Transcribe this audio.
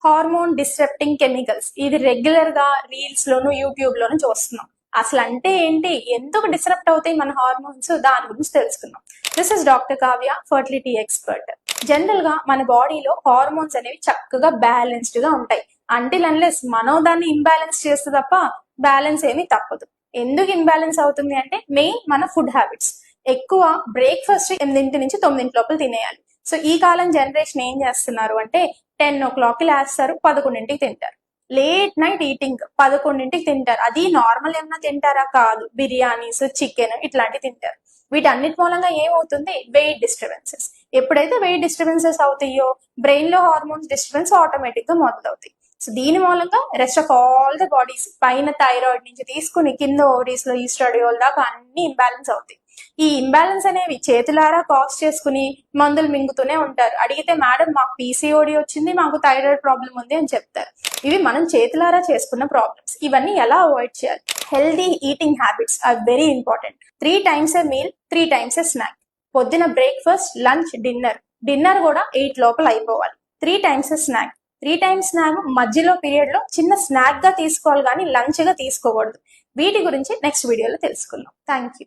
Hormone disrupting chemicals. ఇది regular గా reels లోను YouTube లోను చూస్తున్నాం. అసలు అంటే ఏంటి, ఎందుకు డిస్రప్ట్ అవుతాయి మన హార్మోన్స్, దాని గురించి తెలుసుకుందాం. This is doctor Kavya, fertility expert. General గా మన బాడీలో హార్మోన్స్ అనేవి చక్కగా బ్యాలెన్స్డ్ గా ఉంటాయి. అంటిల్ అన్లెస్ మనం దాన్ని ఇంబ్యాలెన్స్ చేస్తే తప్ప బ్యాలెన్స్ ఏమీ తప్పదు. ఎందుకు ఇంబ్యాలెన్స్ అవుతుంది అంటే మెయిన్ మన ఫుడ్ హ్యాబిట్స్. ఎక్కువ బ్రేక్ఫాస్ట్ 8 నుంచి 9 లోపల తినేయాలి. సో ఈ కాలం జనరేషన్ ఏం చేస్తున్నారు అంటే 10 o'clock లేస్తారు, 11ంటికి తింటారు. లేట్ నైట్ ఈటింగ్, 11ంటికి తింటారు. అది నార్మల్ ఏమన్నా తింటారా? కాదు, బిర్యానీస్, చికెన్ ఇట్లాంటివి తింటారు. వీటన్నిటి మూలంగా ఏమవుతుంది? Weight disturbances. ఎప్పుడైతే వెయిట్ డిస్టర్బెన్సెస్ అవుతాయో బ్రెయిన్ లో హార్మోన్స్ డిస్టర్బెన్స్ ఆటోమేటిక్ గా మొదలవుతాయి. సో దీని మూలంగా rest of all the bodies, పైన థైరాయిడ్ నుంచి తీసుకుని కింద ఓవరీస్ లో ఈస్ట్రాడియోల్ దాకా అన్ని ఇంబ్యాలెన్స్ అవుతాయి. ఈ ఇంబ్యాలెన్స్ అనేవి చేతులారా కాజ్ చేసుకుని మందులు మింగుతూనే ఉంటారు. అడిగితే మేడం మాకు పీసీఓడి వచ్చింది, మాకు థైరాయిడ్ ప్రాబ్లం ఉంది అని చెప్తారు. ఇవి మనం చేతులారా చేసుకున్న ప్రాబ్లమ్స్. ఇవన్నీ ఎలా అవాయిడ్ చేయాలి? Healthy eating habits are very important. 3 times a meal, 3 times a snack. పొద్దున బ్రేక్ఫాస్ట్, లంచ్, డిన్నర్ కూడా 8 లోపల అయిపోవాలి. 3 times a snack. 3 times snack మధ్యలో పీరియడ్ లో చిన్న స్నాక్ గా తీసుకోవాలి, కానీ లంచ్ గా తీసుకోకూడదు. వీటి గురించి నెక్స్ట్ వీడియోలో తెలుసుకుందాం. Thank you.